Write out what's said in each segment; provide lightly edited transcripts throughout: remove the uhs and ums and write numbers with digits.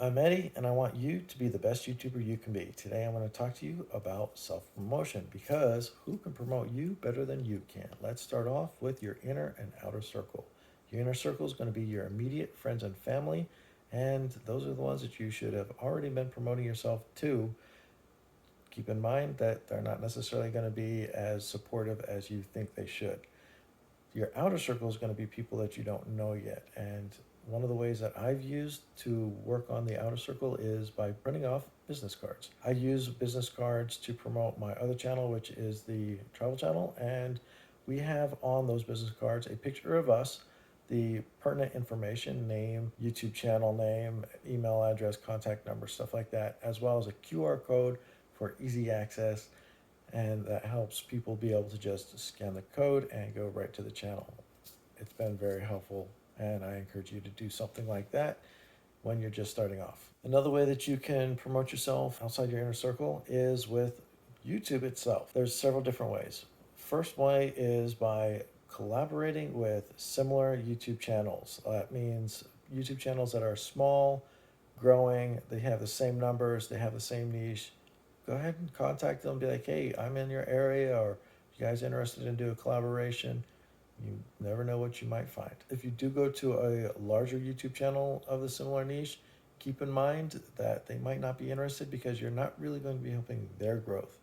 I'm Eddie, and I want you to be the best YouTuber you can be. Today, I'm going to talk to you about self promotion because who can promote you better than you can? Let's start off with your inner and outer circle. Your inner circle is going to be your immediate friends and family, and those are the ones that you should have already been promoting yourself to. Keep in mind that they're not necessarily going to be as supportive as you think they should. Your outer circle is going to be people that you don't know yet. And one of the ways that I've used to work on the outer circle is by printing off business cards. I use business cards to promote my other channel, which is the travel channel. And we have on those business cards a picture of us, the pertinent information, name, YouTube channel name, email address, contact number, stuff like that, as well as a QR code for easy access, and that helps people be able to just scan the code and go right to the channel. It's been very helpful, and I encourage you to do something like that when you're just starting off. Another way that you can promote yourself outside your inner circle is with YouTube itself. There's several different ways. First way is by collaborating with similar YouTube channels. That means YouTube channels that are small, growing, they have the same numbers, they have the same niche. Go ahead and contact them and be like, hey, I'm in your area, or you guys interested in doing a collaboration? You never know what you might find. If you do go to a larger YouTube channel of a similar niche, keep in mind that they might not be interested because you're not really going to be helping their growth.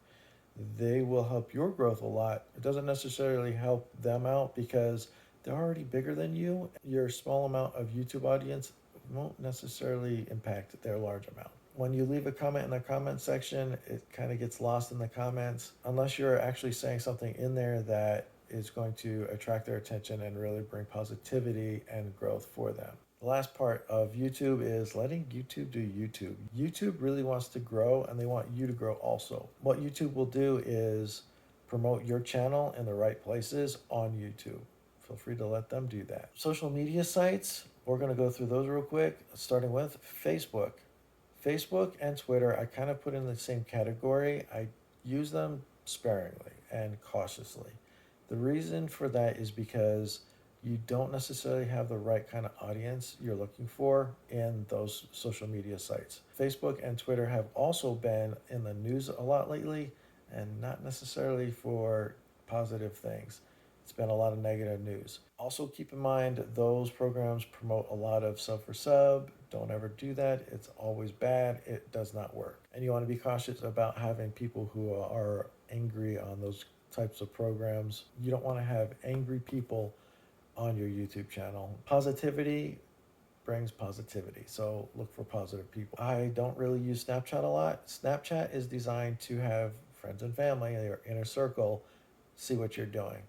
They will help your growth a lot. It doesn't necessarily help them out because they're already bigger than you. Your small amount of YouTube audience won't necessarily impact their large amount. When you leave a comment in the comment section, it kind of gets lost in the comments unless you're actually saying something in there that is going to attract their attention and really bring positivity and growth for them. The last part of YouTube is letting YouTube do YouTube. YouTube really wants to grow and they want you to grow also. What YouTube will do is promote your channel in the right places on YouTube. Feel free to let them do that. Social media sites, we're going to go through those real quick, starting with Facebook. Facebook and Twitter, I kind of put in the same category. I use them sparingly and cautiously. The reason for that is because you don't necessarily have the right kind of audience you're looking for in those social media sites. Facebook and Twitter have also been in the news a lot lately, and not necessarily for positive things. It's been a lot of negative news. Also, keep in mind those programs promote a lot of sub for sub. Don't ever do that. It's always bad. It does not work. And you want to be cautious about having people who are angry on those types of programs. You don't want to have angry people on your YouTube channel. Positivity brings positivity. So look for positive people. I don't really use Snapchat a lot. Snapchat is designed to have friends and family, your inner circle, see what you're doing,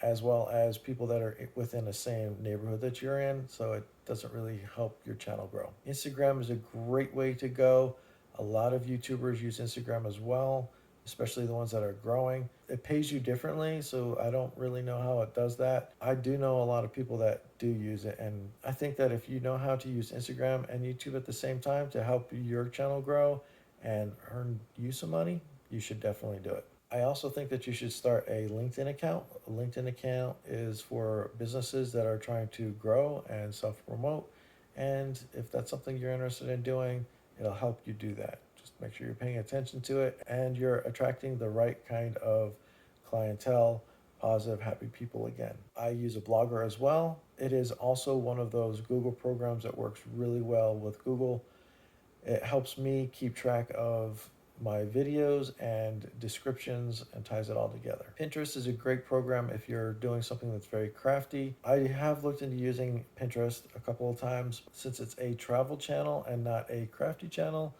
as well as people that are within the same neighborhood that you're in. So it doesn't really help your channel grow. Instagram is a great way to go. A lot of YouTubers use Instagram as well, especially the ones that are growing. It pays you differently, so I don't really know how it does that. I do know a lot of people that do use it, and I think that if you know how to use Instagram and YouTube at the same time to help your channel grow and earn you some money, you should definitely do it. I also think that you should start a LinkedIn account. A LinkedIn account is for businesses that are trying to grow and self-promote, and if that's something you're interested in doing, it'll help you do that. Just make sure you're paying attention to it and you're attracting the right kind of clientele, positive, happy people again. I use a blogger as well. It is also one of those Google programs that works really well with Google. It helps me keep track of my videos and descriptions and ties it all together. Pinterest is a great program if you're doing something that's very crafty. I have looked into using Pinterest a couple of times. Since it's a travel channel and not a crafty channel,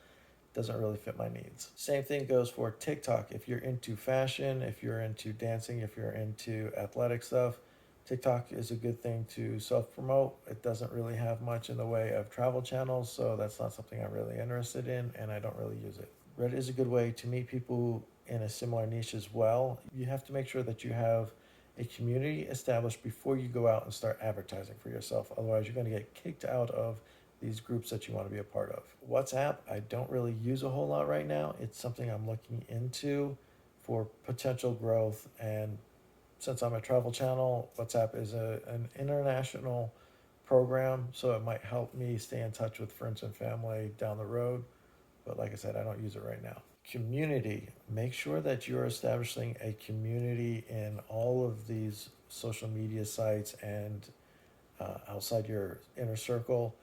doesn't really fit my needs. Same thing goes for TikTok. If you're into fashion, if you're into dancing, if you're into athletic stuff, TikTok is a good thing to self-promote. It doesn't really have much in the way of travel channels, so that's not something I'm really interested in, and I don't really use it. Reddit is a good way to meet people in a similar niche as well. You have to make sure that you have a community established before you go out and start advertising for yourself. Otherwise, you're going to get kicked out of these groups that you want to be a part of. WhatsApp, I don't really use a whole lot right now. It's something I'm looking into for potential growth. And since I'm a travel channel, WhatsApp is an international program, so it might help me stay in touch with friends and family down the road. But like I said, I don't use it right now. Community. Make sure that you're establishing a community in all of these social media sites and outside your inner circle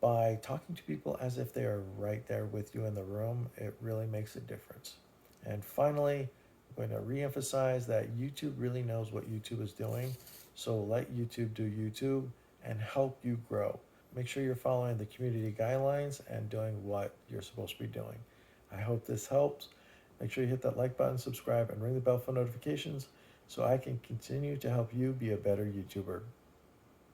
by talking to people as if they are right there with you in the room. It really makes a difference. And finally, I'm going to reemphasize that YouTube really knows what YouTube is doing. So let YouTube do YouTube and help you grow. Make sure you're following the community guidelines and doing what you're supposed to be doing. I hope this helps. Make sure you hit that like button, subscribe, and ring the bell for notifications so I can continue to help you be a better YouTuber.